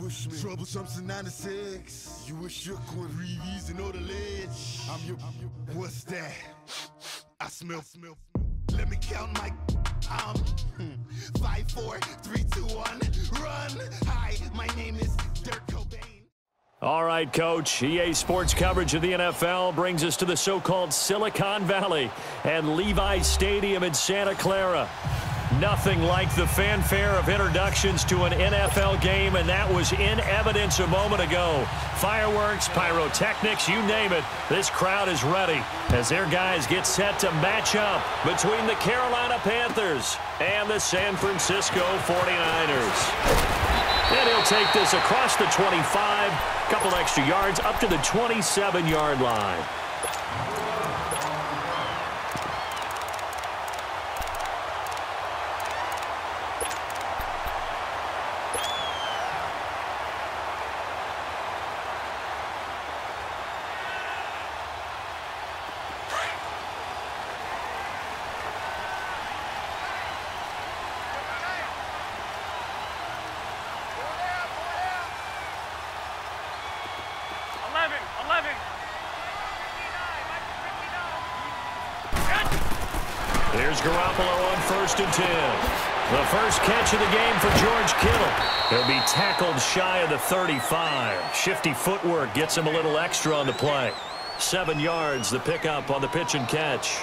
Bushman, troublesome to 96. You a shook one, breathe easy, know the ledge. I'm your, what's that? I smell. Let me count my. 5, 4, 3, 2, 1, run. Hi, my name is Dirk Cobain. All right, Coach. EA Sports coverage of the NFL brings us to the so-called Silicon Valley and Levi's Stadium in Santa Clara. Nothing like the fanfare of introductions to an NFL game, and that was in evidence a moment ago. Fireworks, pyrotechnics, you name it. This crowd is ready as their guys get set to match up between the Carolina Panthers and the San Francisco 49ers. And he'll take this across the 25, couple extra yards up to the 27-yard line. Here's Garoppolo on 1st and 10. The first catch of the game for George Kittle. He'll be tackled shy of the 35. Shifty footwork gets him a little extra on the play. 7 yards, the pickup on the pitch and catch.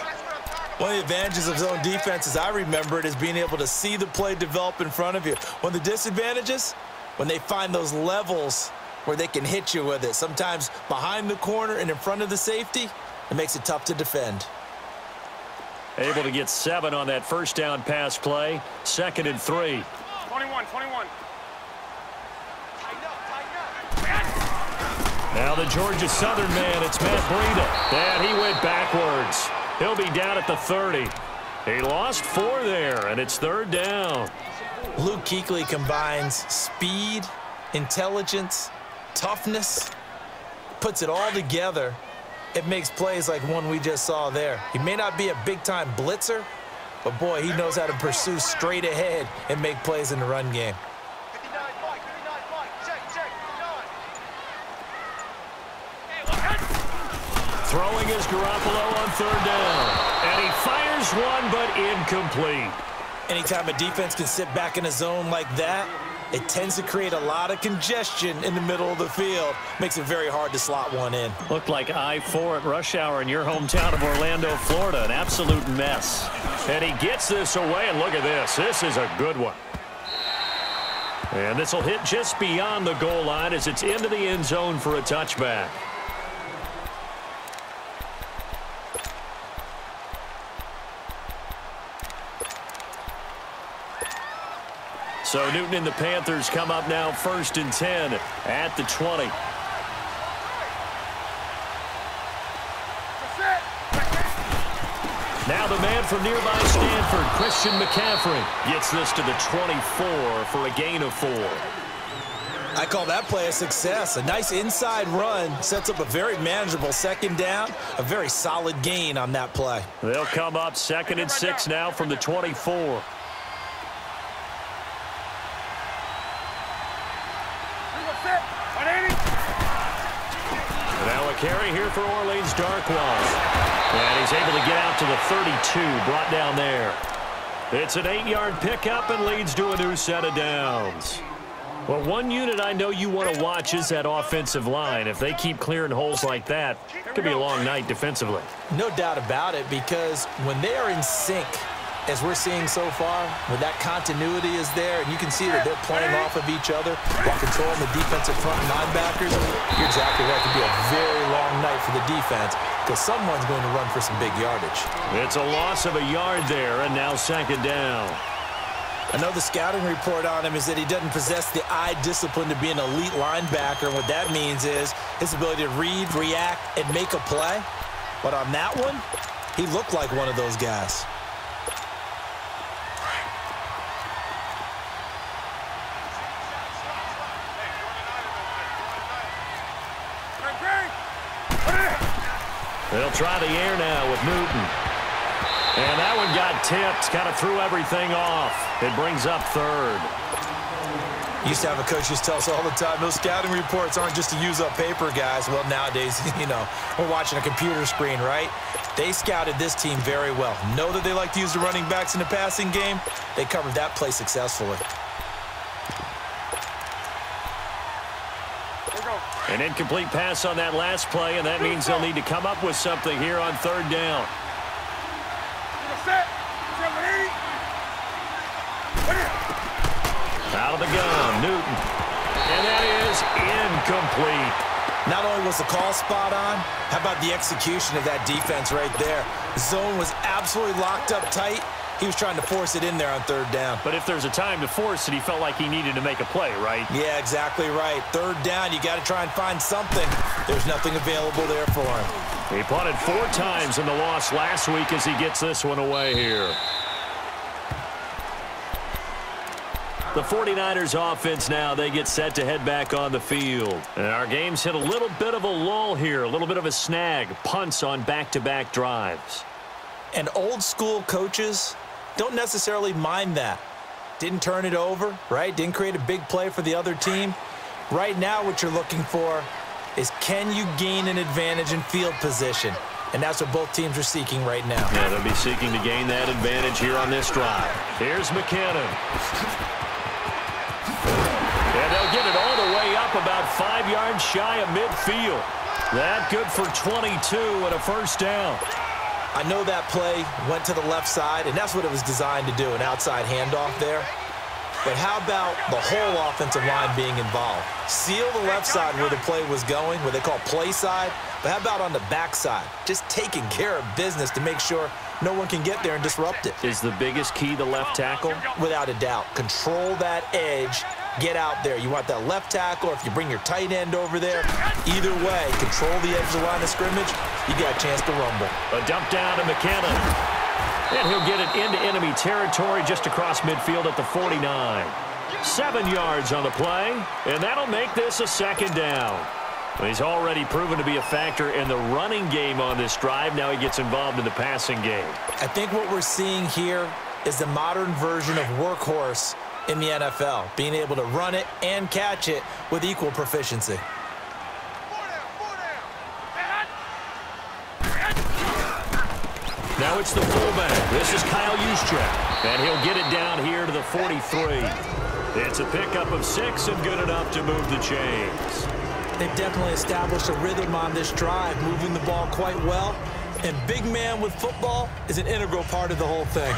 One of the advantages of zone defense, as I remember it, is being able to see the play develop in front of you. One of the disadvantages, when they find those levels where they can hit you with it, sometimes behind the corner and in front of the safety, it makes it tough to defend. Able to get 7 on that first down pass play. 2nd and 3. 21. Now the Georgia Southern man, it's Matt Breida. And he went backwards. He'll be down at the 30. He lost 4 there, and it's 3rd down. Luke Kuechly combines speed, intelligence, toughness, puts it all together. It makes plays like one we just saw there. He may not be a big-time blitzer, but, boy, he knows how to pursue straight ahead and make plays in the run game. Throwing is Garoppolo on 3rd down. And he fires one, but incomplete. Anytime a defense can sit back in a zone like that, it tends to create a lot of congestion in the middle of the field. Makes it very hard to slot one in. Looked like I-4 at rush hour in your hometown of Orlando, Florida. An absolute mess. And he gets this away, and look at this. This is a good one. And this will hit just beyond the goal line as it's into the end zone for a touchback. So Newton and the Panthers come up now 1st and 10 at the 20. Now the man from nearby Stanford, Christian McCaffrey, gets this to the 24 for a gain of 4. I call that play a success. A nice inside run sets up a very manageable 2nd down, a very solid gain on that play. They'll come up 2nd and 6 now from the 24. Now a carry here for Orleans Darkwa. And he's able to get out to the 32, brought down there. It's an 8-yard pickup and leads to a new set of downs. Well, one unit I know you want to watch is that offensive line. If they keep clearing holes like that, it could be a long night defensively. No doubt about it, because when they are in sync, as we're seeing so far, when that continuity is there, and you can see that they're playing off of each other while controlling the defensive front linebackers, you're exactly right. It could be a very long night for the defense because someone's going to run for some big yardage. It's a loss of a yard there, and now 2nd down. I know the scouting report on him is that he doesn't possess the eye discipline to be an elite linebacker. And what that means is his ability to read, react, and make a play. But on that one, he looked like one of those guys. They'll try the air now with Newton. And that one got tipped, kind of threw everything off. It brings up 3rd. Used to have a coach just tell us all the time, those scouting reports aren't just to use up paper, guys. Well, nowadays, you know, we're watching a computer screen, right? They scouted this team very well. Know that they like to use the running backs in the passing game. They covered that play successfully. An incomplete pass on that last play, and that means they'll need to come up with something here on third down. Out of the gun, Newton. And that is incomplete. Not only was the call spot on, how about the execution of that defense right there? The zone was absolutely locked up tight. He was trying to force it in there on third down. But if there's a time to force it, he felt like he needed to make a play, right? Yeah, exactly right. Third down, you got to try and find something. There's nothing available there for him. He punted 4 times in the loss last week as he gets this one away here. The 49ers offense now, they get set to head back on the field. And our game's hit a little bit of a lull here, a little bit of a snag. Punts on back-to-back drives. And old school coaches don't necessarily mind that. Didn't turn it over, right? Didn't create a big play for the other team. Right now what you're looking for is, can you gain an advantage in field position? And that's what both teams are seeking right now. Yeah, they'll be seeking to gain that advantage here on this drive. Here's McKinnon. And they'll get it all the way up about 5 yards shy of midfield. That good for 22 and a first down. I know that play went to the left side, and that's what it was designed to do, an outside handoff there. But how about the whole offensive line being involved? Seal the left side where the play was going, what they call play side. But how about on the back side? Just taking care of business to make sure no one can get there and disrupt it. Is the biggest key the left tackle? Without a doubt. Control that edge. Get out there. You want that left tackle, or if you bring your tight end over there, either way, control the edge of the line of scrimmage, you got a chance to rumble. A dump down to McKinnon. And he'll get it into enemy territory just across midfield at the 49. 7 yards on the play, and that'll make this a second down. He's already proven to be a factor in the running game on this drive. Now he gets involved in the passing game. I think what we're seeing here is the modern version of workhorse in the NFL, being able to run it and catch it with equal proficiency. Now it's the fullback. This is Kyle Juszczyk, and he'll get it down here to the 43. It's a pickup of 6 and good enough to move the chains. They've definitely established a rhythm on this drive, moving the ball quite well, and big man with football is an integral part of the whole thing.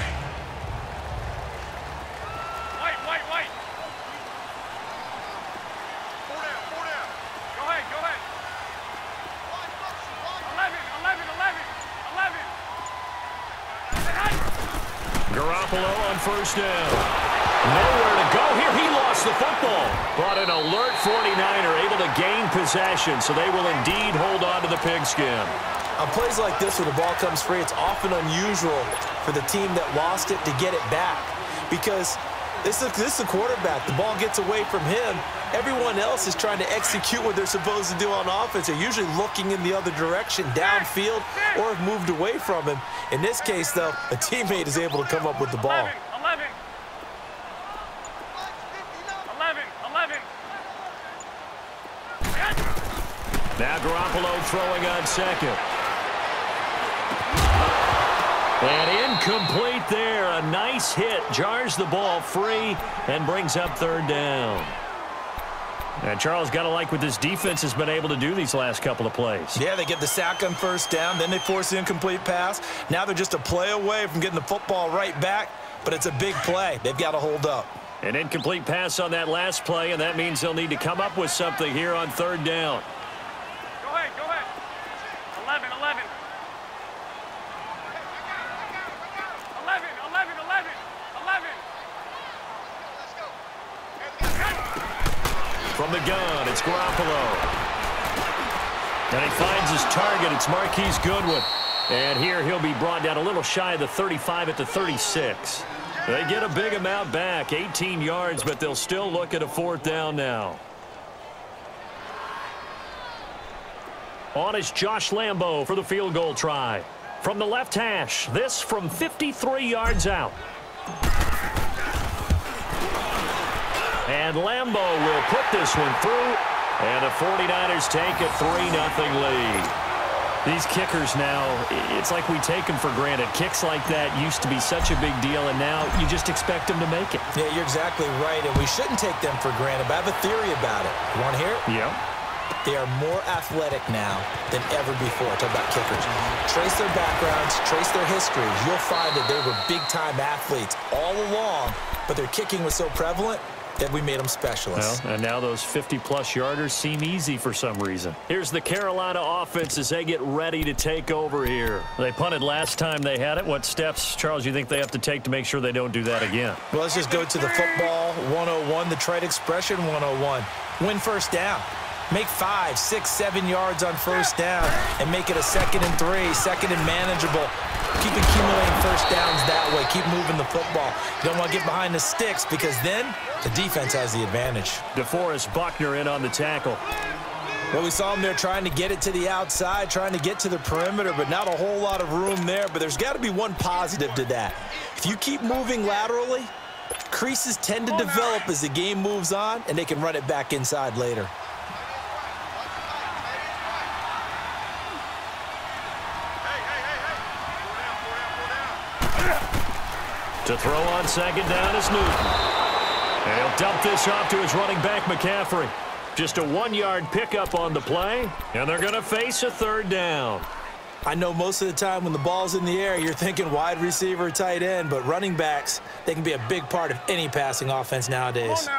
Garoppolo on first down. Nowhere to go here. He lost the football. But an alert 49er able to gain possession, so they will indeed hold on to the pigskin. On plays like this where the ball comes free, it's often unusual for the team that lost it to get it back, because this is the quarterback. The ball gets away from him. Everyone else is trying to execute what they're supposed to do on offense. They're usually looking in the other direction, downfield, or have moved away from him. In this case, though, a teammate is able to come up with the ball. 11. Now Garoppolo throwing on second. And incomplete there. A nice hit. Jars the ball free and brings up third down. And Charles, got to like what this defense has been able to do these last couple of plays. Yeah, they get the sack on first down, then they force the incomplete pass. Now they're just a play away from getting the football right back, but it's a big play. They've got to hold up. An incomplete pass on that last play, and that means they'll need to come up with something here on third down. Go ahead. 11. 11. From the gun, it's Garoppolo. And he finds his target. It's Marquise Goodwin. And here he'll be brought down a little shy of the 35 at the 36. They get a big amount back, 18 yards, but they'll still look at a fourth down now. On is Josh Lambo for the field goal try. From the left hash, this from 53 yards out. And And Lambeau will put this one through, and the 49ers take a 3-0 lead. These kickers now, it's like we take them for granted. Kicks like that used to be such a big deal, and now you just expect them to make it. Yeah, you're exactly right, and we shouldn't take them for granted, but I have a theory about it. You want to hear it? Yeah. They are more athletic now than ever before. Talk about kickers. Trace their backgrounds, trace their histories. You'll find that they were big-time athletes all along, but their kicking was so prevalent that we made them specialists. Well, and now those 50-plus yarders seem easy for some reason. Here's the Carolina offense as they get ready to take over here. They punted last time they had it. What steps, Charles, you think they have to take to make sure they don't do that again? Well, let's just go to the football 101, the trade expression 101. Win first down. Make 5, 6, 7 yards on first down and make it a 2nd and 3, 2nd and manageable. Keep accumulating first downs that way. Keep moving the football. You don't want to get behind the sticks because then the defense has the advantage. DeForest Buckner in on the tackle. Well, we saw him there trying to get it to the outside, trying to get to the perimeter, but not a whole lot of room there. But there's got to be one positive to that. If you keep moving laterally, creases tend to develop as the game moves on, and they can run it back inside later. To throw on second down is Newton. And he'll dump this off to his running back, McCaffrey. Just a 1-yard pickup on the play, and they're going to face a 3rd down. I know most of the time when the ball's in the air, you're thinking wide receiver, tight end, but running backs, they can be a big part of any passing offense nowadays.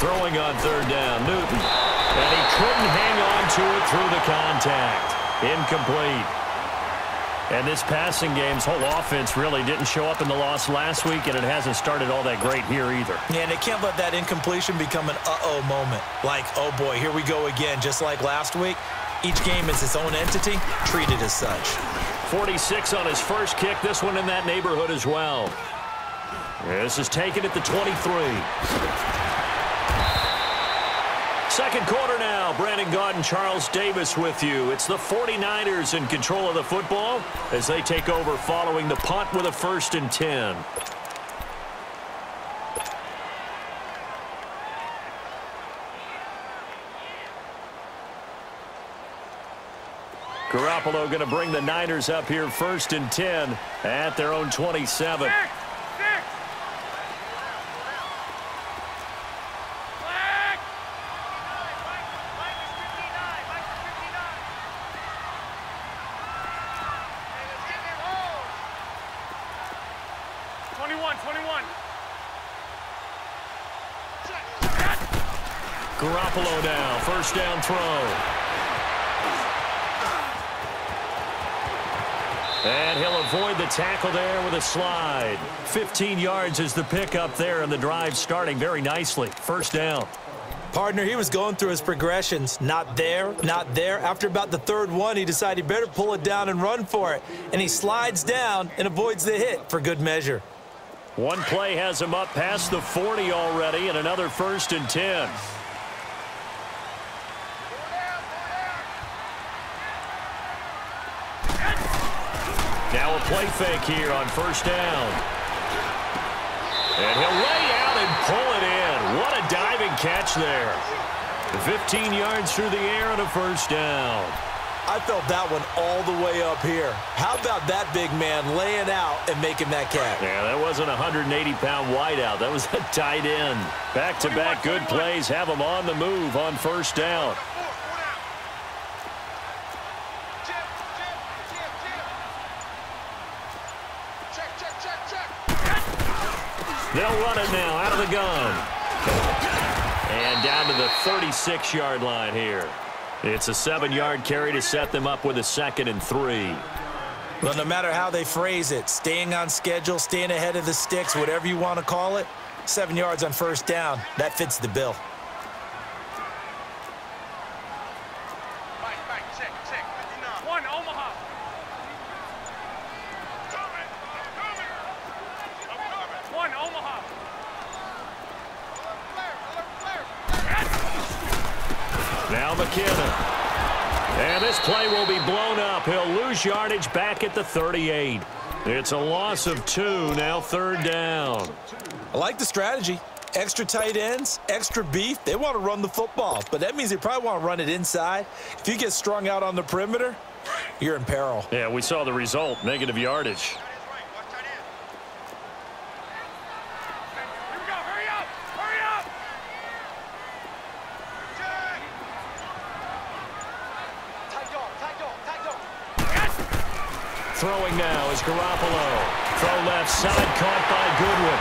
Throwing on 3rd down, Newton. And he couldn't hang on to it through the contact. Incomplete. And this passing game's whole offense really didn't show up in the loss last week, and it hasn't started all that great here either. Yeah, and they can't let that incompletion become an uh-oh moment. Like, oh boy, here we go again, just like last week. Each game is its own entity, treated as such. 46 on his first kick, this one in that neighborhood as well. This is taken at the 23. Second quarter now. Brandon Gaudin, Charles Davis with you. It's the 49ers in control of the football as they take over following the punt with a 1st and 10. Garoppolo going to bring the Niners up here 1st and 10 at their own 27. Garoppolo now, 1st down throw. And he'll avoid the tackle there with a slide. 15 yards is the pickup there, and the drive starting very nicely. 1st down. Partner, he was going through his progressions. Not there, not there. After about the 3rd one, he decided he better pull it down and run for it. And he slides down and avoids the hit for good measure. One play has him up past the 40 already, and another 1st and 10. Now a play fake here on 1st down. And he'll lay out and pull it in. What a diving catch there. 15 yards through the air and a 1st down. I felt that one all the way up here. How about that big man laying out and making that catch? Yeah, that wasn't a 180-pound wideout. That was a tight end. Back-to-back good plays have him on the move on 1st down. They'll run it now out of the gun. And down to the 36-yard line here. It's a 7-yard carry to set them up with a 2nd and 3. Well, no matter how they phrase it, staying on schedule, staying ahead of the sticks, whatever you want to call it, 7 yards on 1st down, that fits the bill. One, Omaha. One, Omaha. Now McKinnon. And this play will be blown up. He'll lose yardage back at the 38. It's a loss of 2, now 3rd down. I like the strategy. Extra tight ends, extra beef. They want to run the football, but that means they probably want to run it inside. If you get strung out on the perimeter, you're in peril. Yeah, we saw the result, negative yardage. Throwing now is Garoppolo. Throw left side, caught by Goodwin.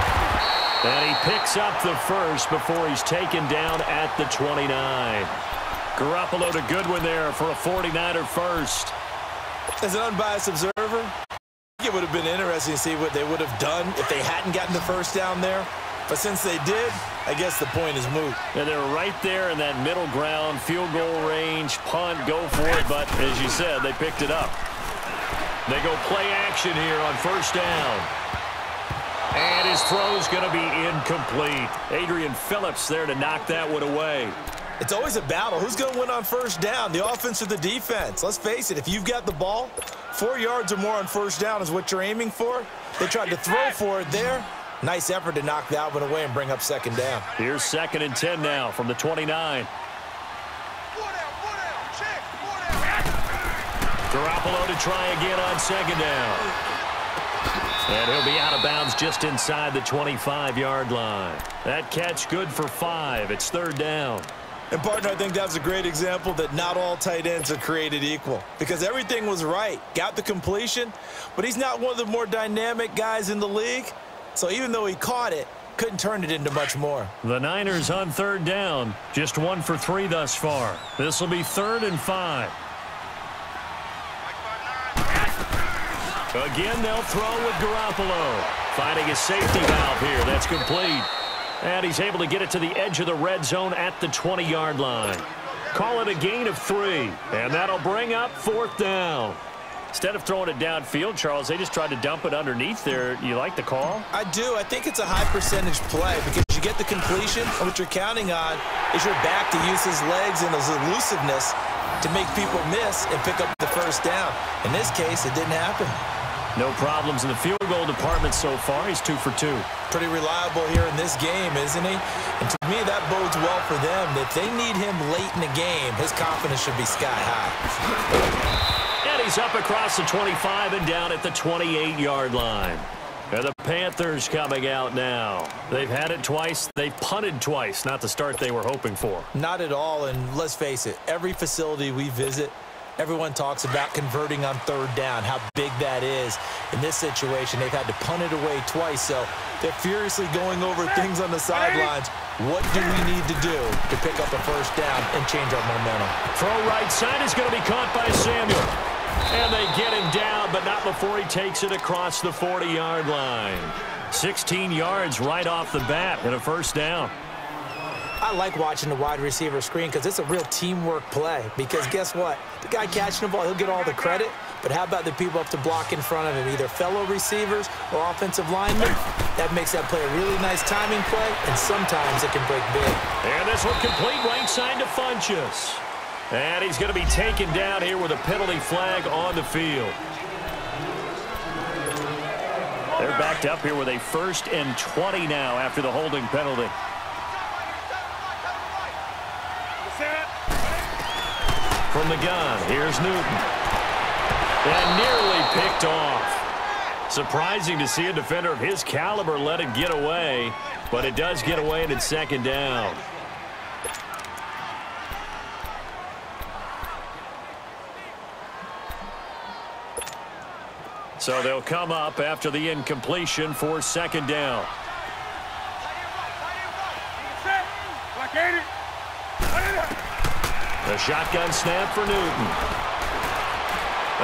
And he picks up the first before he's taken down at the 29. Garoppolo to Goodwin there for a 49er first. As an unbiased observer, I think it would have been interesting to see what they would have done if they hadn't gotten the first down there. But since they did, I guess the point is moot. And they're right there in that middle ground, field goal range, punt, go for it. But as you said, they picked it up. They go play action here on first down. And his throw's going to be incomplete. Adrian Phillips there to knock that one away. It's always a battle. Who's going to win on first down, the offense or the defense? Let's face it, if you've got the ball, 4 yards or more on first down is what you're aiming for. They tried to throw for it there. Nice effort to knock that one away and bring up second down. Here's 2nd and 10 now from the 29. Garoppolo to try again on second down. And he'll be out of bounds just inside the 25-yard line. That catch good for 5. It's 3rd down. And, partner, I think that was a great example that not all tight ends are created equal. Because everything was right. Got the completion, but he's not one of the more dynamic guys in the league. So even though he caught it, couldn't turn it into much more. The Niners on 3rd down. Just 1 for 3 thus far. This will be 3rd and 5. Again, they'll throw with Garoppolo. Finding a safety valve here. That's complete. And he's able to get it to the edge of the red zone at the 20-yard line. Call it a gain of 3. And that'll bring up 4th down. Instead of throwing it downfield, Charles, they just tried to dump it underneath there. You like the call? I do. I think it's a high percentage play because you get the completion, and what you're counting on is your back to use his legs and his elusiveness to make people miss and pick up the first down. In this case, it didn't happen. No problems in the field goal department so far. He's 2 for 2. Pretty reliable here in this game, isn't he? And to me, that bodes well for them. If they need him late in the game, his confidence should be sky high. And he's up across the 25 and down at the 28-yard line. And the Panthers coming out now. They've had it twice. They've punted twice. Not the start they were hoping for. Not at all, and let's face it, every facility we visit, everyone talks about converting on 3rd down, how big that is. In this situation, they've had to punt it away twice, so they're furiously going over things on the sidelines. What do we need to do to pick up a first down and change our momentum? Throw right side is going to be caught by Samuel. And they get him down, but not before he takes it across the 40-yard line. 16 yards right off the bat and a first down. I like watching the wide receiver screen because it's a real teamwork play. Because guess what? The guy catching the ball, he'll get all the credit. But how about the people up to block in front of him, either fellow receivers or offensive linemen? That makes that play a really nice timing play, and sometimes it can break big. And this one complete right side to Funchess. And he's going to be taken down here with a penalty flag on the field. They're backed up here with a 1st and 20 now after the holding penalty. From the gun, here's Newton. And nearly picked off. Surprising to see a defender of his caliber let it get away, but it does get away and it's 2nd down. So they'll come up after the incompletion for 2nd down. The shotgun snap for Newton.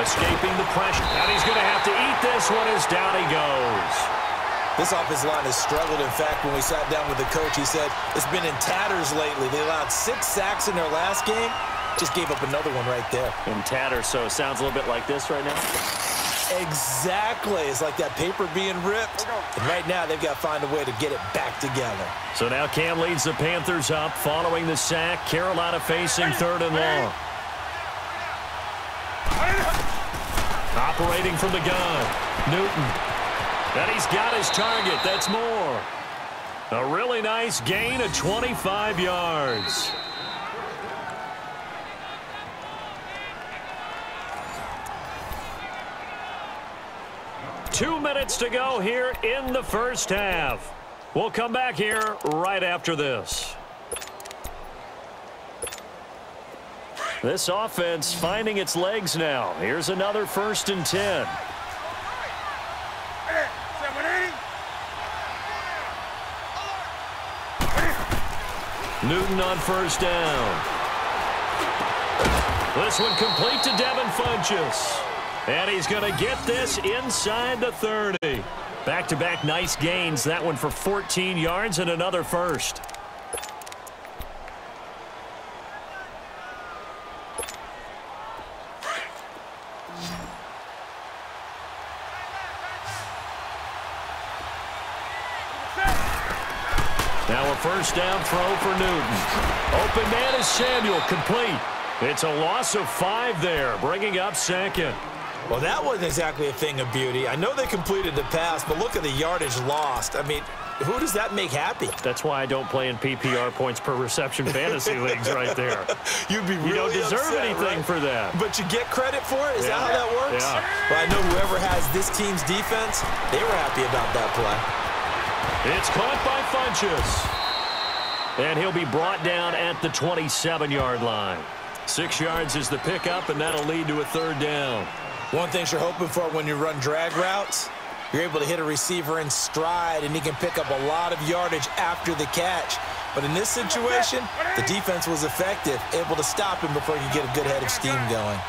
Escaping the pressure. And he's going to have to eat this one as down he goes. This offensive line has struggled. In fact, when we sat down with the coach, he said it's been in tatters lately. They allowed 6 sacks in their last game. Just gave up another one right there. In tatters, so it sounds a little bit like this right now. Exactly. It's like that paper being ripped. And right now, they've got to find a way to get it back together. So now Cam leads the Panthers up following the sack. Carolina facing 3rd and long. Operating from the gun, Newton. And he's got his target. That's more. A really nice gain of 25 yards. Two minutes to go here in the first half. We'll come back here right after this. This offense finding its legs now. Here's another 1st and 10. Newton on 1st down. This one complete to Devin Funchess. And he's going to get this inside the 30. Back-to-back nice gains. That one for 14 yards and another first. Now a 1st down throw for Newton. Open man is Samuel, complete. It's a loss of 5 there, bringing up 2nd. Well, that wasn't exactly a thing of beauty. I know they completed the pass, but look at the yardage lost. I mean, who does that make happy? That's why I don't play in PPR points per reception fantasy leagues right there. You'd be really You don't deserve upset, anything right? for that. But you get credit for it? Is that how that works? Yeah. Well, I know whoever has this team's defense, they were happy about that play. It's caught by Funchess. And he'll be brought down at the 27-yard line. 6 yards is the pickup, and that'll lead to a 3rd down. One thing you're hoping for when you run drag routes, you're able to hit a receiver in stride, and he can pick up a lot of yardage after the catch. But in this situation, the defense was effective, able to stop him before he could get a good head of steam going.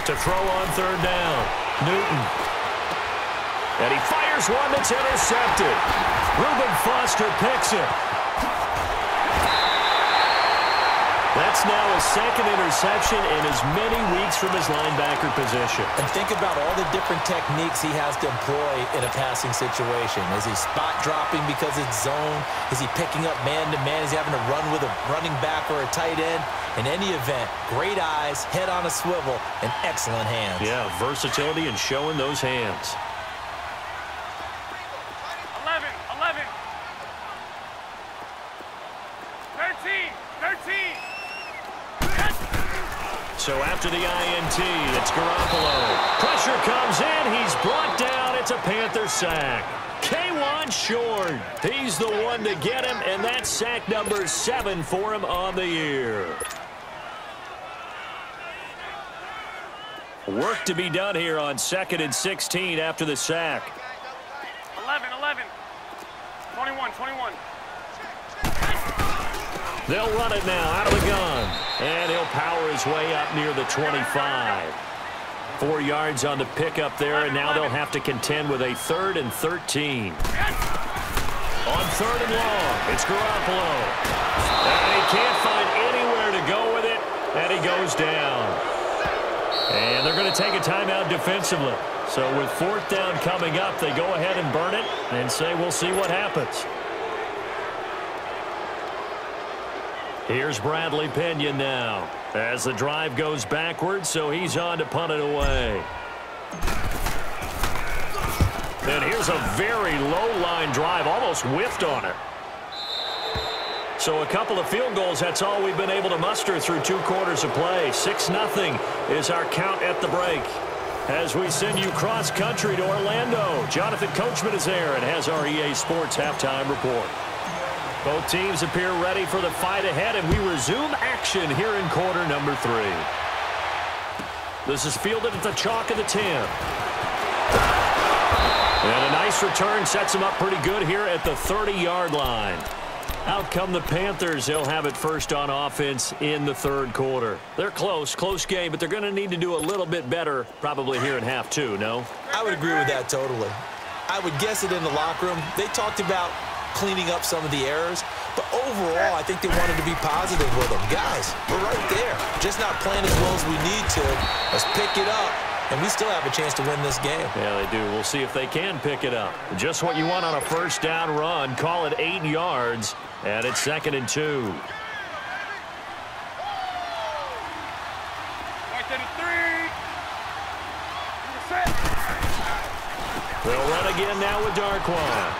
To throw on 3rd down, Newton. And he fires one that's intercepted. Reuben Foster picks it. That's now a 2nd interception in as many weeks from his linebacker position. And think about all the different techniques he has to employ in a passing situation. Is he spot dropping because it's zone? Is he picking up man-to-man? Is he having to run with a running back or a tight end? In any event, great eyes, head on a swivel, and excellent hands. Yeah, versatility and showing those hands. 11, 11. 13, 13. So after the INT, it's Garoppolo. Pressure comes in. He's brought down. It's a Panther sack. K1 Short. He's the one to get him, and that's sack number 7 for him on the year. Work to be done here on 2nd and 16 after the sack. 11, 11. 21, 21. They'll run it now out of the gun. And he'll power his way up near the 25. 4 yards on the pickup there, and now they'll have to contend with a 3rd and 13. On 3rd and long, it's Garoppolo. And he can't find anywhere to go with it, and he goes down. And they're going to take a timeout defensively. So with 4th down coming up, they go ahead and burn it and say we'll see what happens. Here's Bradley Pinion now as the drive goes backwards, so he's on to punt it away. And here's a very low-line drive, almost whiffed on it. So a couple of field goals, that's all we've been able to muster through 2 quarters of play. 6-0 is our count at the break. As we send you cross-country to Orlando, Jonathan Coachman is there and has our EA Sports halftime report. Both teams appear ready for the fight ahead, and we resume action here in quarter number 3. This is fielded at the chalk of the 10. And a nice return sets him up pretty good here at the 30-yard line. Out come the Panthers. They'll have it first on offense in the 3rd quarter. They're close game, but they're going to need to do a little bit better probably here in half 2, no? I would agree with that totally. I would guess it in the locker room. They talked about cleaning up some of the errors, but overall, I think they wanted to be positive with them. Guys, we're right there. Just not playing as well as we need to. Let's pick it up, and we still have a chance to win this game. Yeah, they do. We'll see if they can pick it up. Just what you want on a 1st down run. Call it 8 yards, and it's 2nd and 2. Steady 3. Set. They'll run again now with Darkwan.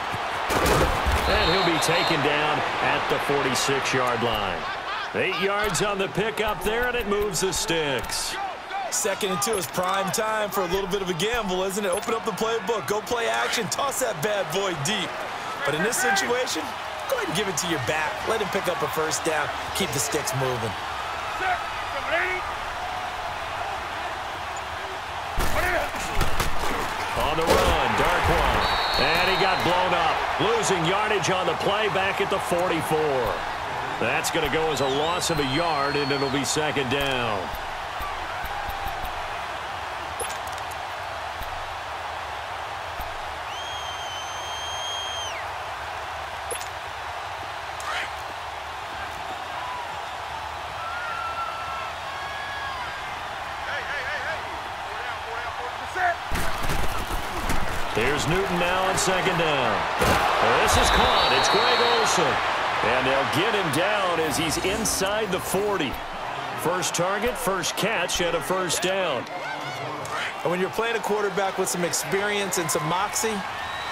And he'll be taken down at the 46-yard line. 8 yards on the pickup there, and it moves the sticks. 2nd and 2 is prime time for a little bit of a gamble, isn't it? Open up the playbook, go play action, toss that bad boy deep. But in this situation, go ahead and give it to your back. Let him pick up a first down, keep the sticks moving. On the run, Darkwan. And he got blown up. Losing yardage on the play back at the 44. That's going to go as a loss of a yard, and it'll be 2nd down. Here's Newton now on 2nd down. This is caught. It's Greg Olsen. And they'll get him down as he's inside the 40. First target, first catch, and a first down. And when you're playing a quarterback with some experience and some moxie,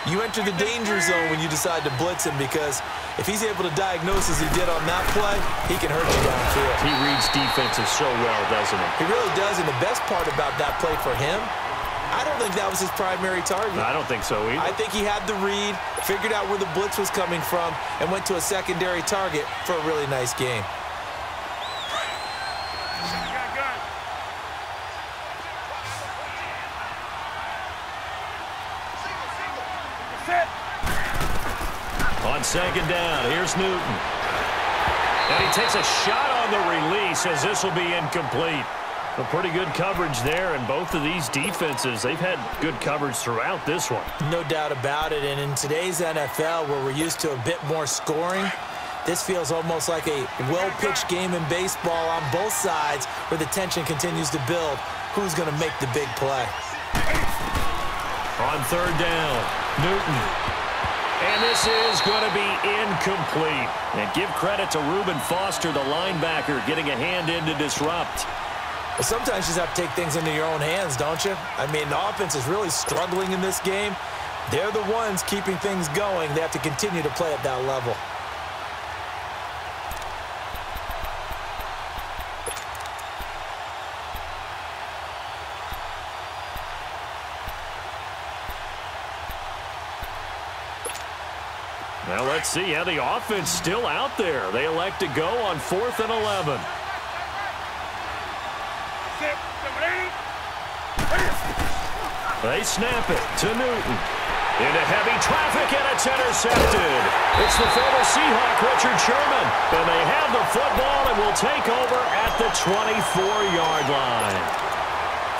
you enter the danger zone when you decide to blitz him, because if he's able to diagnose as he did on that play, he can hurt you downfield. He reads defenses so well, doesn't he? He really does, and the best part about that play for him, I don't think that was his primary target. I don't think so either. I think he had the read, figured out where the blitz was coming from, and went to a secondary target for a really nice game. On 2nd down, here's Newton. And he takes a shot on the release as this will be incomplete. A pretty good coverage there, and both of these defenses, they've had good coverage throughout this one. No doubt about it, and in today's NFL, where we're used to a bit more scoring, this feels almost like a well-pitched game in baseball on both sides, where the tension continues to build. Who's going to make the big play? On 3rd down, Newton. And this is going to be incomplete. And give credit to Reuben Foster, the linebacker, getting a hand in to disrupt. Well, sometimes you just have to take things into your own hands, don't you? I mean, the offense is really struggling in this game. They're the ones keeping things going. They have to continue to play at that level. Now let's see how the offense still out there. They elect to go on 4th and 11. They snap it to Newton. Into heavy traffic, and it's intercepted. It's the former Seahawk, Richard Sherman. And they have the football and will take over at the 24-yard line.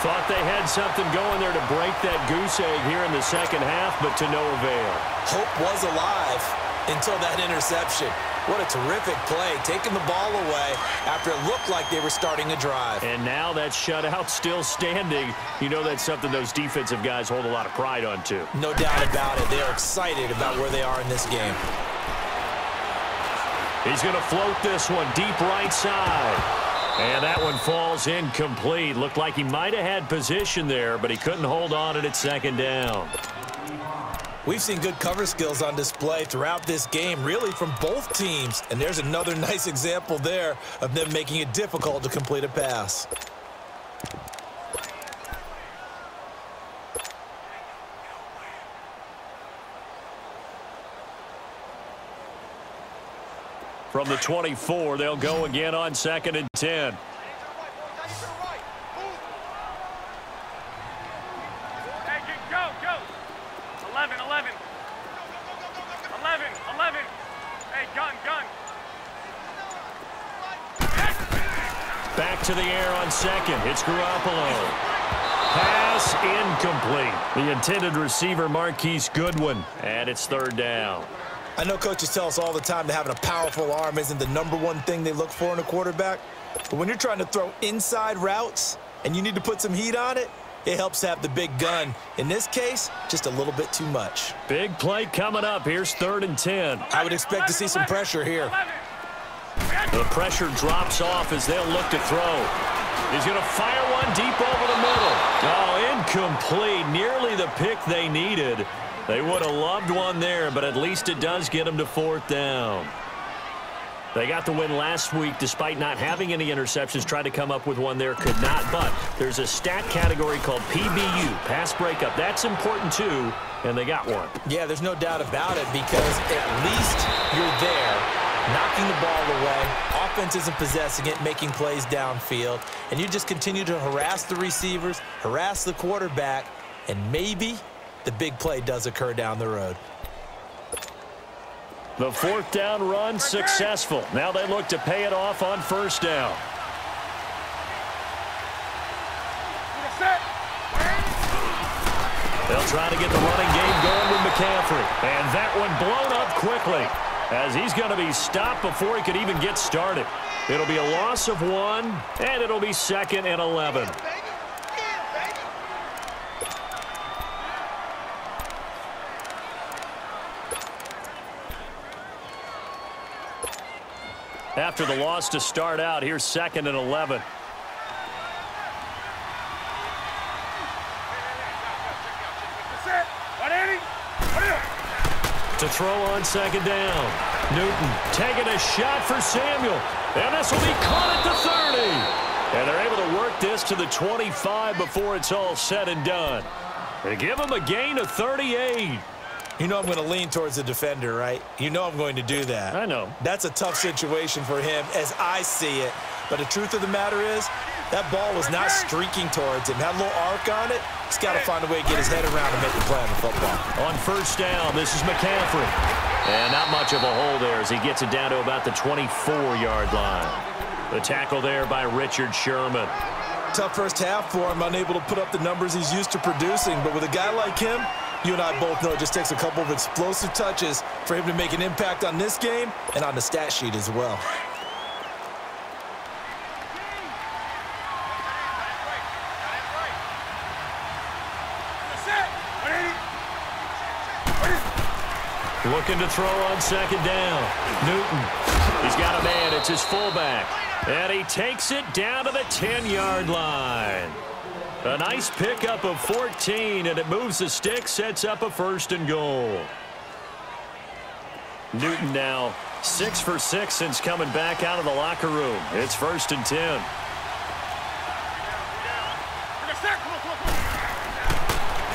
Thought they had something going there to break that goose egg here in the 2nd half, but to no avail. Hope was alive until that interception. What a terrific play, taking the ball away after it looked like they were starting a drive. And now that shutout still standing. You know that's something those defensive guys hold a lot of pride on, too. No doubt about it. They are excited about where they are in this game. He's going to float this one deep right side. And that one falls incomplete. Looked like he might have had position there, but he couldn't hold on at 2nd down. We've seen good cover skills on display throughout this game, really from both teams. And there's another nice example there of them making it difficult to complete a pass. From the 24, they'll go again on 2nd and 10. Go. 11. 11. Hey, gun. Back to the air on 2nd. It's Garoppolo. Pass incomplete. The intended receiver, Marquise Goodwin. And it's 3rd down. I know coaches tell us all the time that having a powerful arm isn't the #1 thing they look for in a quarterback. But when you're trying to throw inside routes and you need to put some heat on it, it helps have the big gun. In this case, just a little bit too much. Big play coming up. Here's 3rd and 10. I would expect to see some pressure here. The pressure drops off as they'll look to throw. He's going to fire one deep over the middle. Oh, incomplete. Nearly the pick they needed. They would have loved one there, but at least it does get them to 4th down. They got the win last week despite not having any interceptions. Tried to come up with one there, could not. But there's a stat category called PBU, pass breakup. That's important too, and they got one. Yeah, there's no doubt about it because at least you're there, knocking the ball away. Offense isn't possessing it, making plays downfield. And you just continue to harass the receivers, harass the quarterback, and maybe the big play does occur down the road. The 4th down run successful. Now they look to pay it off on 1st down. They'll try to get the running game going with McCaffrey. And that one blown up quickly as he's going to be stopped before he could even get started. It'll be a loss of 1, and it'll be 2nd and 11. After the loss to start out, here's 2nd and 11. To throw on 2nd down. Newton taking a shot for Samuel. And this will be caught at the 30. And they're able to work this to the 25 before it's all said and done. They give him a gain of 38. You know I'm going to lean towards the defender, right? You know I'm going to do that. I know. That's a tough situation for him as I see it. But the truth of the matter is, that ball was not streaking towards him. Had a little arc on it. He's got to find a way to get his head around and make the play on the football. On 1st down, this is McCaffrey. And not much of a hole there as he gets it down to about the 24-yard line. The tackle there by Richard Sherman. Tough first half for him, unable to put up the numbers he's used to producing. But with a guy like him, you and I both know it just takes a couple of explosive touches for him to make an impact on this game and on the stat sheet as well. Looking to throw on 2nd down. Newton. He's got a man. It's his fullback. And he takes it down to the 10-yard line. A nice pickup of 14, and it moves the stick, sets up a 1st and goal. Newton now 6 for 6 since coming back out of the locker room. It's 1st and 10.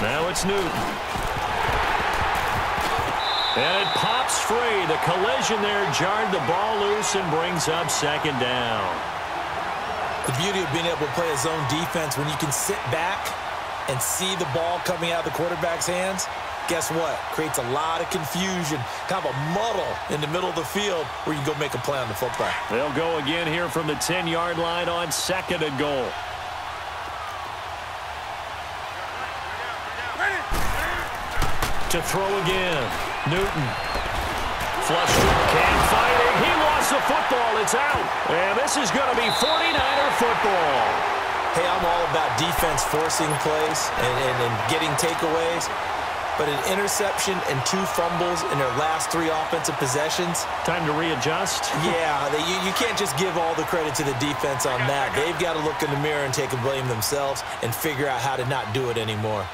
Now it's Newton. And it pops free. The collision there jarred the ball loose and brings up 2nd down. The beauty of being able to play a zone defense when you can sit back and see the ball coming out of the quarterback's hands, guess what? Creates a lot of confusion, kind of a muddle in the middle of the field where you can go make a play on the football. They'll go again here from the 10-yard line on 2nd and goal. To throw again. Newton. Flushed. Can't fight it. He lost the football. It's out. And this is going to be 49er football. Hey, I'm all about defense forcing plays and getting takeaways. But an interception and 2 fumbles in their last 3 offensive possessions. Time to readjust. Yeah, you can't just give all the credit to the defense on that. They've got to look in the mirror and take a blame themselves and figure out how to not do it anymore.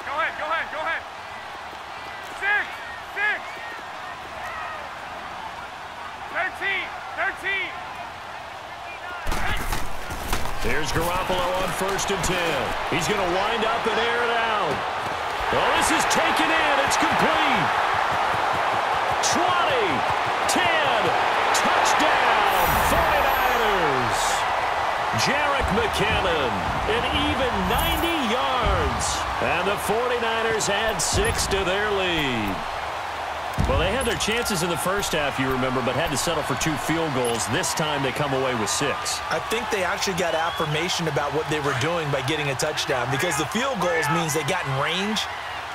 Go ahead. 13. Here's Garoppolo on 1st and 10. He's going to wind up and air it out. Oh, this is taken in. It's complete. 20, 10, touchdown, 49ers. Jerick McKinnon, an even 90 yards. And the 49ers add 6 to their lead. Well, they had their chances in the first half, you remember, but had to settle for 2 field goals. This time they come away with 6. I think they actually got affirmation about what they were doing by getting a touchdown because the field goals means they got in range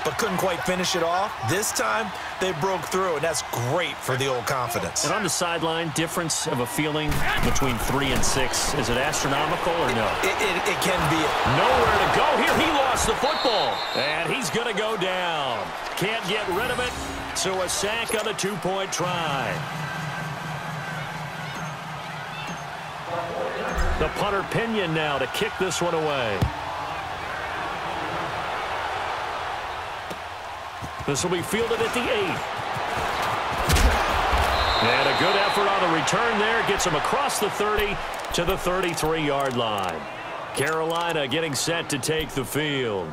but couldn't quite finish it off. This time, they broke through, and that's great for the old confidence. And on the sideline, difference of a feeling between 3 and 6, is it astronomical or no? It can be. Nowhere to go here. He lost the football, and he's going to go down. Can't get rid of it, so a sack on the 2-point try. The punter Pinion now to kick this one away. This will be fielded at the 8. And a good effort on the return there. Gets him across the 30 to the 33-yard line. Carolina getting set to take the field.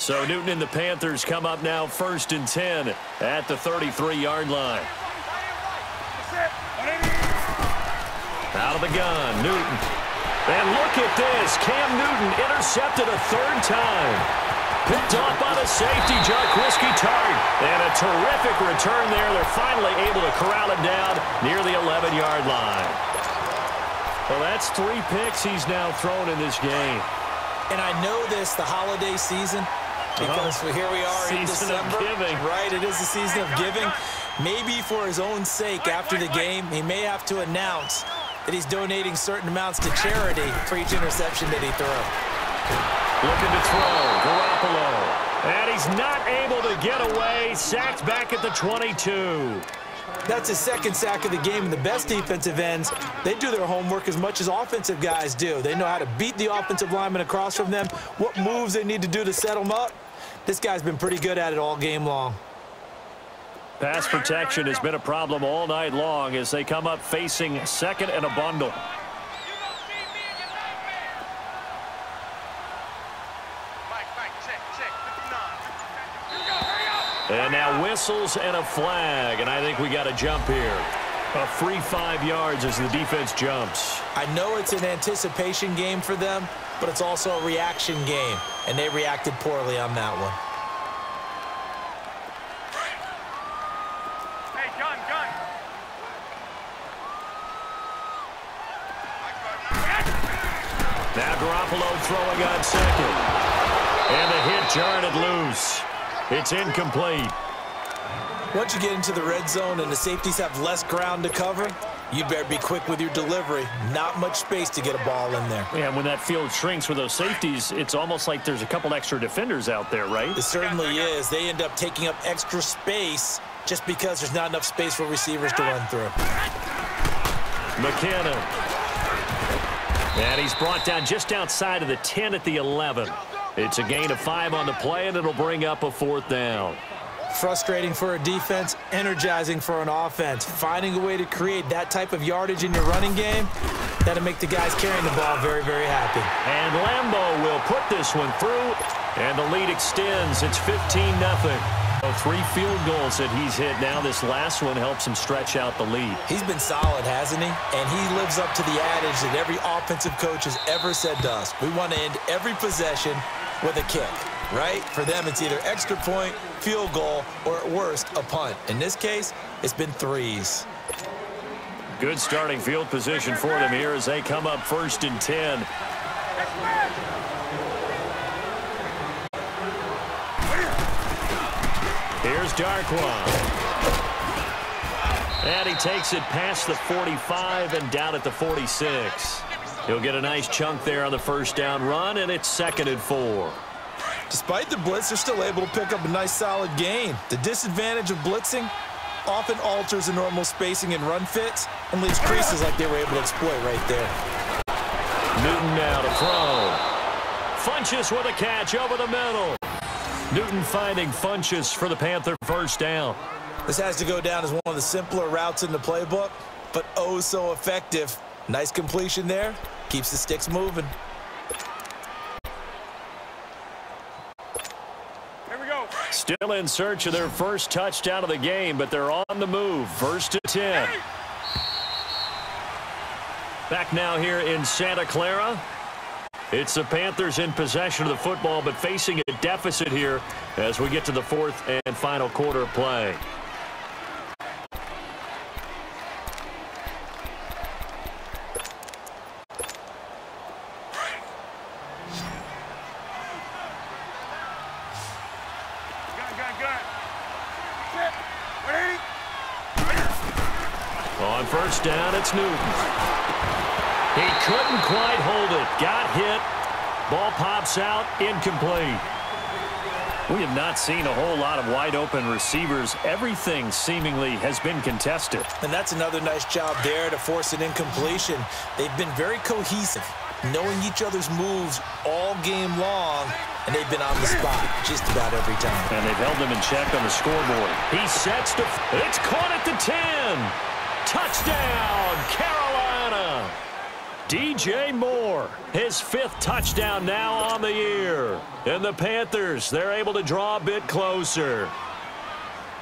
So Newton and the Panthers come up now 1st and 10 at the 33-yard line. Out of the gun, Newton. And look at this. Cam Newton intercepted a 3rd time. Picked off by the safety, Jarquiski Tartt. And a terrific return there. They're finally able to corral him down near the 11-yard line. Well, that's 3 picks he's now thrown in this game. And I know this, the holiday season, because here we are in December. Right, it is the season of giving. Maybe for his own sake after the game, he may have to announce that he's donating certain amounts to charity for each interception that he throws. Looking to throw, Garoppolo. And he's not able to get away. Sacked back at the 22. That's his 2nd sack of the game. And the best defensive ends, they do their homework as much as offensive guys do. They know how to beat the offensive lineman across from them, what moves they need to do to set them up. This guy's been pretty good at it all game long. Pass protection has been a problem all night long as they come up facing 2nd and a bundle. And now whistles and a flag, and I think we got a jump here. A free 5 yards as the defense jumps. I know it's an anticipation game for them, but it's also a reaction game, and they reacted poorly on that one. Hey, gun, gun. Now Garoppolo throwing on 2nd. And the hit jarred it loose. It's incomplete. Once you get into the red zone and the safeties have less ground to cover, you better be quick with your delivery. Not much space to get a ball in there. Yeah, when that field shrinks with those safeties, it's almost like there's a couple extra defenders out there, right? It certainly is. They end up taking up extra space just because there's not enough space for receivers to run through. McKinnon. And he's brought down just outside of the 10 at the 11. It's a gain of 5 on the play, and it'll bring up a 4th down. Frustrating for a defense, energizing for an offense. Finding a way to create that type of yardage in your running game, that'll make the guys carrying the ball very, very happy. And Lambeau will put this one through, and the lead extends. It's 15-0. 3 field goals that he's hit now. This last one helps him stretch out the lead. He's been solid, hasn't he? And he lives up to the adage that every offensive coach has ever said to us. We want to end every possession with a kick, right? For them, it's either extra point, field goal, or at worst, a punt. In this case, it's been 3s. Good starting field position for them here as they come up 1st and 10. Here's Darkwa. And he takes it past the 45 and down at the 46. He'll get a nice chunk there on the 1st down run, and it's 2nd and 4. Despite the blitz, they're still able to pick up a nice solid gain. The disadvantage of blitzing often alters the normal spacing and run fits and leaves creases like they were able to exploit right there. Newton now to throw. Funchess with a catch over the middle. Newton finding Funchess for the Panther 1st down. This has to go down as one of the simpler routes in the playbook, but oh so effective. Nice completion there. Keeps the sticks moving. Here we go. Still in search of their 1st touchdown of the game, but they're on the move. 1st and 10. Back now here in Santa Clara. It's the Panthers in possession of the football, but facing a deficit here as we get to the 4th and final quarter of play. On 1st down, it's Newton. He couldn't quite hold it. Got hit. Ball pops out. Incomplete. We have not seen a whole lot of wide-open receivers. Everything seemingly has been contested. And that's another nice job there to force an incompletion. They've been very cohesive, knowing each other's moves all game long, and they've been on the spot just about every time. And they've held them in check on the scoreboard. He sets to... It's caught at the 10. Touchdown, Carolina. DJ Moore, his 5th touchdown now on the year. And the Panthers, they're able to draw a bit closer.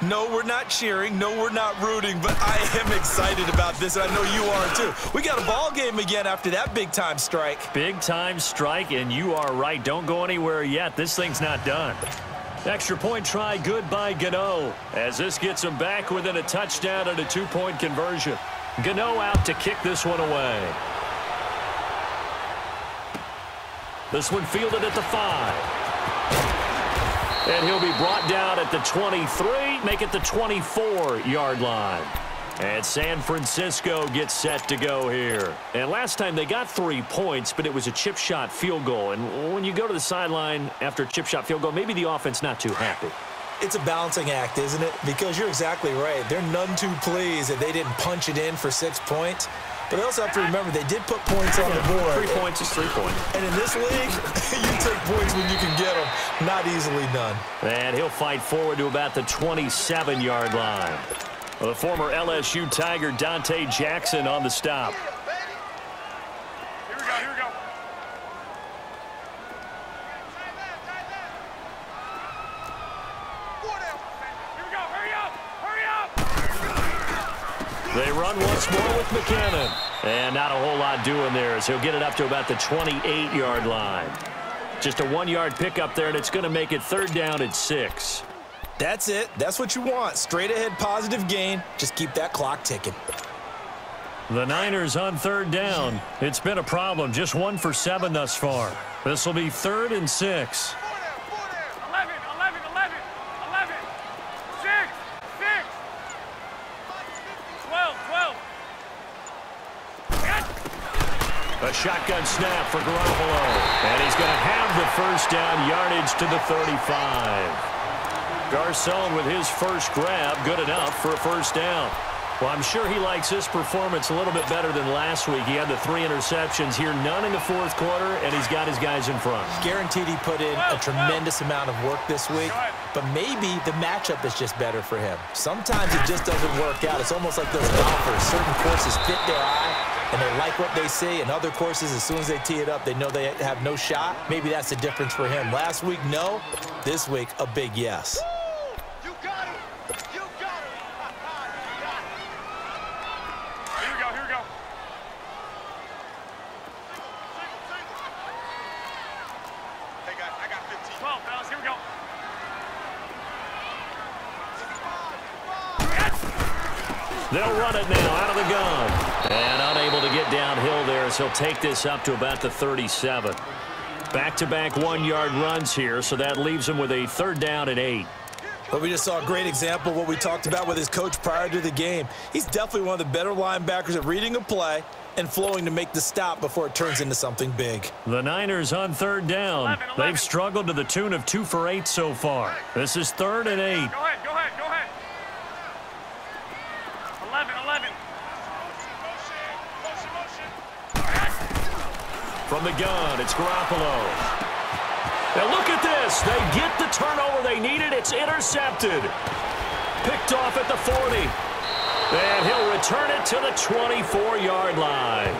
No, we're not cheering. No, we're not rooting, but I am excited about this, and I know you are too. We got a ball game again after that big-time strike. Big-time strike, and you are right. Don't go anywhere yet. This thing's not done. Extra point try good by Gano, as this gets him back within a touchdown and a 2-point conversion. Gano out to kick this one away. This one fielded at the 5. And he'll be brought down at the 23, make it the 24-yard line. And San Francisco gets set to go here. And last time they got 3 points, but it was a chip shot field goal. And when you go to the sideline after a chip shot field goal, maybe the offense not too happy. It's a balancing act, isn't it? Because you're exactly right. They're none too pleased that they didn't punch it in for 6 points. But they also have to remember they did put points on the board. 3 points is 3 points. And in this league, you take points when you can get them. Not easily done. And he'll fight forward to about the 27-yard line. The former LSU Tiger Dante Jackson on the stop. Here we go, here we go. Here we go, hurry up, hurry up. They run once more with McKinnon. And not a whole lot doing there as he'll get it up to about the 28-yard line. Just a 1-yard pickup there, and it's going to make it 3rd down at 6. That's it. That's what you want. Straight ahead positive gain. Just keep that clock ticking. The Niners on 3rd down. It's been a problem. Just 1 for 7 thus far. This will be 3rd and 6. 11, 11, 11, 11, 6, 6, 12, 12. A shotgun snap for Garoppolo. And he's going to have the first down yardage to the 35. Garcon with his first grab, good enough for a first down. Well, I'm sure he likes his performance a little bit better than last week. He had the 3 interceptions here, none in the 4th quarter, and he's got his guys in front. Guaranteed he put in a tremendous amount of work this week, but maybe the matchup is just better for him. Sometimes it just doesn't work out. It's almost like those golfers. Certain courses fit their eye, and they like what they see, and other courses, as soon as they tee it up, they know they have no shot. Maybe that's the difference for him. Last week, no. This week, a big yes. They'll run it now out of the gun. And unable to get downhill there as he'll take this up to about the 37. Back-to-back 1-yard runs here, so that leaves him with a 3rd down and 8. But we just saw a great example of what we talked about with his coach prior to the game. He's definitely one of the better linebackers at reading a play and flowing to make the stop before it turns into something big. The Niners on 3rd down. 11. They've struggled to the tune of 2 for 8 so far. This is 3rd and 8. Go ahead, go ahead, go ahead. 11, 11. From the gun, it's Garoppolo. Now look at this. They get the turnover they needed. It's intercepted. Picked off at the 40. And he'll return it to the 24-yard line.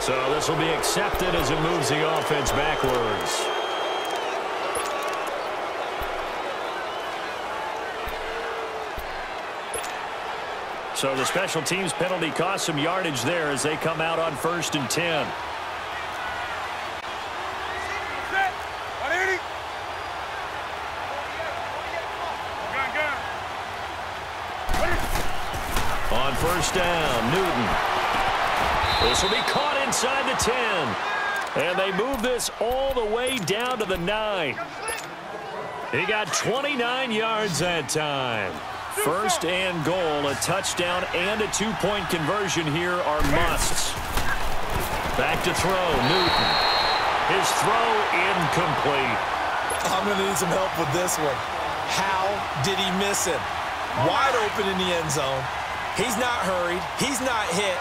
So this will be accepted as it moves the offense backwards. So the special teams penalty cost some yardage there as they come out on 1st and 10. On 1st down, Newton. This will be caught inside the 10. And they move this all the way down to the 9. He got 29 yards that time. 1st and goal, a touchdown and a 2-point conversion here are musts. Back to throw, Newton. His throw incomplete. I'm going to need some help with this one. How did he miss him? Wide open in the end zone. He's not hurried. He's not hit.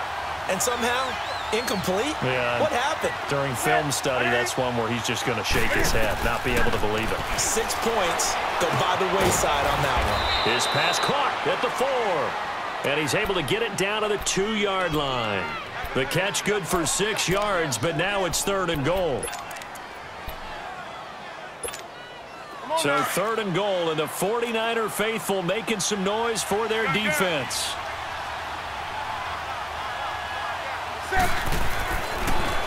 And somehow, incomplete? Yeah. What happened? During film study, that's one where he's just going to shake his head, not be able to believe it. 6 points go by the wayside on that one. His pass caught at the 4. And he's able to get it down to the 2-yard line. The catch good for 6 yards, but now it's 3rd and goal. So 3rd and goal, and the 49er faithful making some noise for their defense.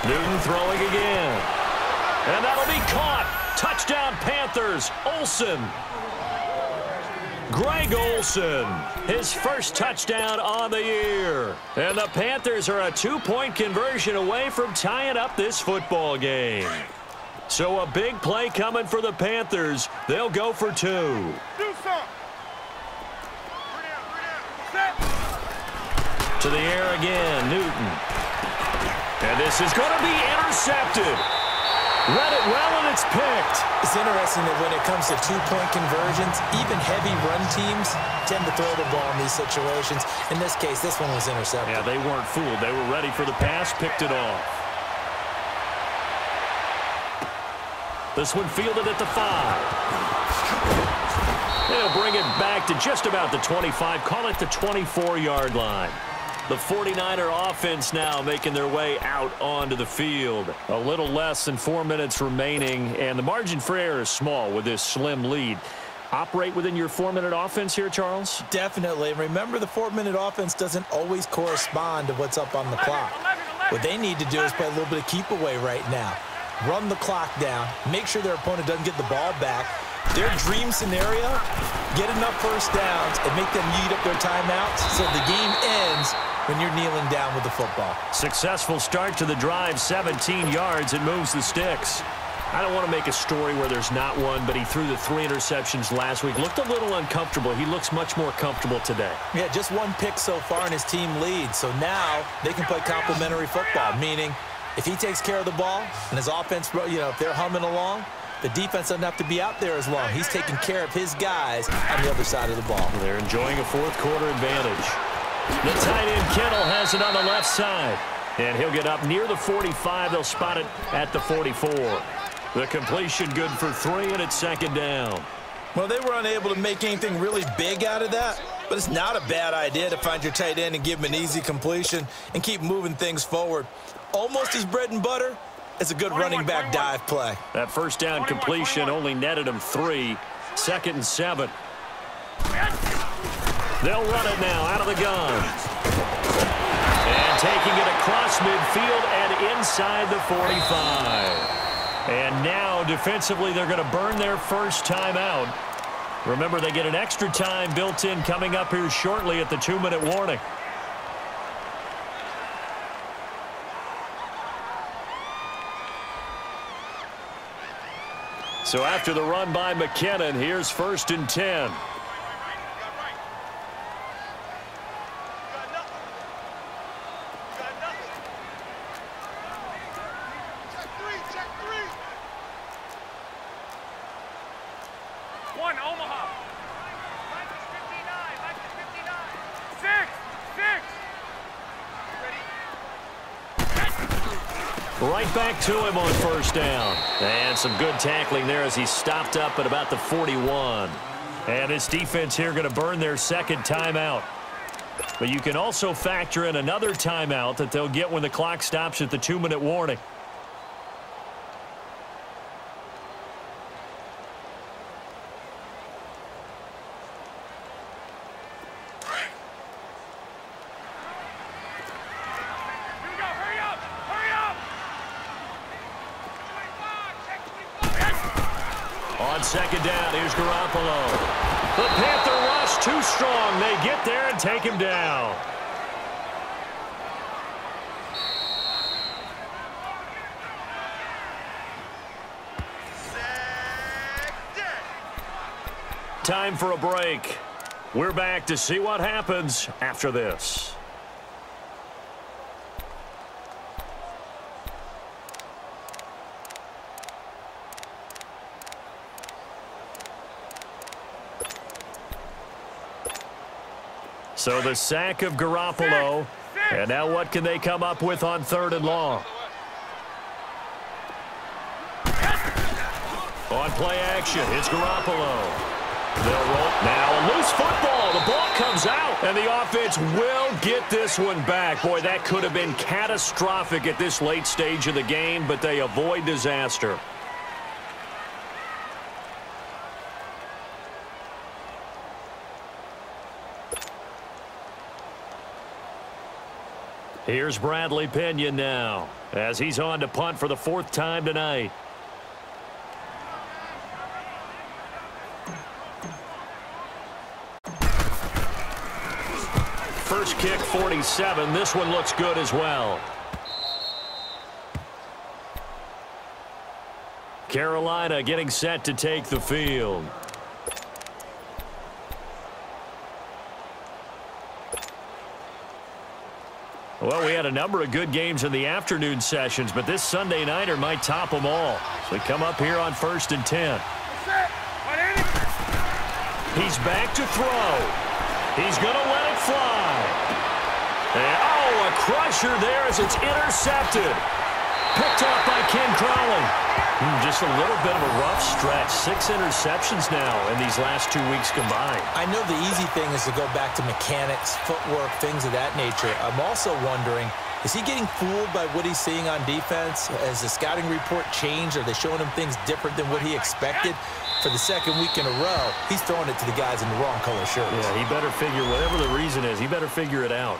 Newton throwing again. And that'll be caught. Touchdown Panthers. Olsen. Greg Olsen, his first touchdown on the year. And the Panthers are a 2-point conversion away from tying up this football game. So a big play coming for the Panthers. They'll go for 2. Do some. To the air again, Newton. And this is going to be intercepted. Read it well, and it's picked. It's interesting that when it comes to 2-point conversions, even heavy run teams tend to throw the ball in these situations. In this case, this one was intercepted. Yeah, they weren't fooled. They were ready for the pass, picked it off. This one fielded at the 5. They'll bring it back to just about the 25, call it the 24-yard line. The 49er offense now making their way out onto the field. A little less than 4 minutes remaining, and the margin for error is small with this slim lead. Operate within your 4-minute offense here, Charles? Definitely. Remember, the 4-minute offense doesn't always correspond to what's up on the clock. What they need to do is play a little bit of keep away right now. Run the clock down. Make sure their opponent doesn't get the ball back. Their dream scenario, get enough first downs and make them eat up their timeouts so the game ends when you're kneeling down with the football. Successful start to the drive, 17 yards, and moves the sticks. I don't want to make a story where there's not one, but he threw the 3 interceptions last week. Looked a little uncomfortable. He looks much more comfortable today. Yeah, just 1 pick so far and his team leads. So now they can play complementary football, meaning if he takes care of the ball and his offense, if they're humming along, the defense doesn't have to be out there as long. He's taking care of his guys on the other side of the ball. They're enjoying a 4th quarter advantage. The tight end Kittle has it on the left side. And he'll get up near the 45. They'll spot it at the 44. The completion good for 3, and it's 2nd down. Well, they were unable to make anything really big out of that, but it's not a bad idea to find your tight end and give him an easy completion and keep moving things forward. Almost his bread and butter. It's a good running back dive play. That first down completion only netted him 3. 2nd and 7. They'll run it now out of the gun. And taking it across midfield and inside the 45. And now defensively they're going to burn their first timeout. Remember, they get an extra time built in coming up here shortly at the 2-minute warning. So after the run by McKinnon, here's 1st and 10. One, Omaha. Back to 59. Back to 59. 6. Right back to him on 1st down. And some good tackling there as he stopped up at about the 41. And this defense here going to burn their 2nd timeout. But you can also factor in another timeout that they'll get when the clock stops at the 2-minute warning. On 2nd down, here's Garoppolo. The Panther rush too strong. They get there and take him down. Time for a break. We're back to see what happens after this. So the sack of Garoppolo. And now what can they come up with on 3rd and long? On play action, it's Garoppolo. They'll roll. Now a loose football. The ball comes out, and the offense will get this one back. Boy, that could have been catastrophic at this late stage of the game, but they avoid disaster. Here's Bradley Pinion now, as he's on to punt for the 4th time tonight. First kick, 47. This one looks good as well. Carolina getting set to take the field. Well, we had a number of good games in the afternoon sessions, but this Sunday nighter might top them all. So we come up here on 1st and 10. He's back to throw. He's going to let it fly. And, oh, a crusher there as it's intercepted. Picked off by Ken Crowley. Just a little bit of a rough stretch. 6 interceptions now in these last 2 weeks combined. I know the easy thing is to go back to mechanics, footwork, things of that nature. I'm also wondering, is he getting fooled by what he's seeing on defense? Has the scouting report changed? Are they showing him things different than what he expected? For the 2nd week in a row, he's throwing it to the guys in the wrong color shirts. Yeah, he better figure, whatever the reason is, he better figure it out.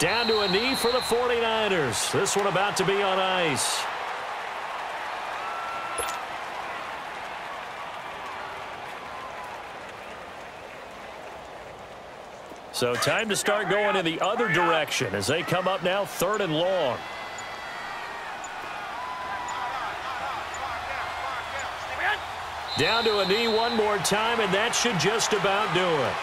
Down to a knee for the 49ers. This one about to be on ice. So time to start going in the other direction as they come up now 3rd and long. Down to a knee one more time, and that should just about do it.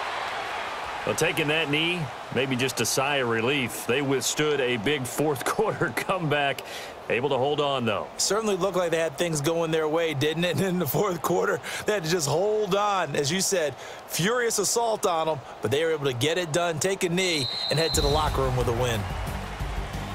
Well, taking that knee, maybe just a sigh of relief. They withstood a big 4th quarter comeback. Able to hold on, though. Certainly looked like they had things going their way, didn't it? In the 4th quarter, they had to just hold on. As you said, furious assault on them, but they were able to get it done, take a knee, and head to the locker room with a win.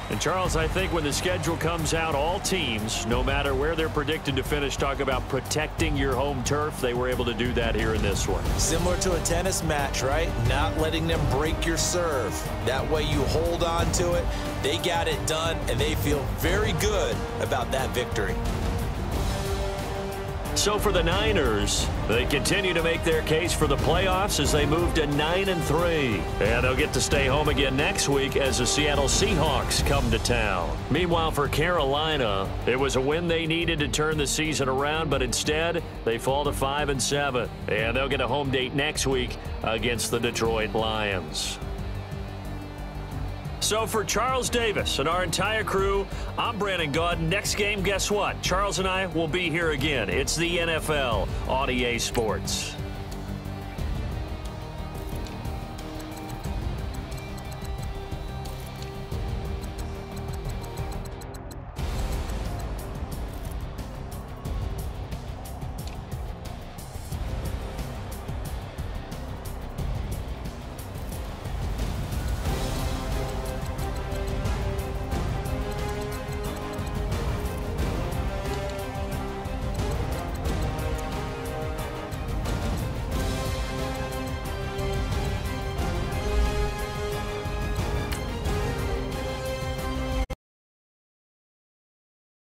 And, Charles, I think when the schedule comes out, all teams, no matter where they're predicted to finish, talk about protecting your home turf. They were able to do that here in this one. Similar to a tennis match, right? Not letting them break your serve. That way you hold on to it. They got it done, and they feel very good about that victory. So for the Niners, they continue to make their case for the playoffs as they move to 9-3. And they'll get to stay home again next week as the Seattle Seahawks come to town. Meanwhile, for Carolina, it was a win they needed to turn the season around, but instead, they fall to 5-7. And they'll get a home date next week against the Detroit Lions. So for Charles Davis and our entire crew, I'm Brandon Gaudin. Next game, guess what? Charles and I will be here again. It's the NFL on EA Sports.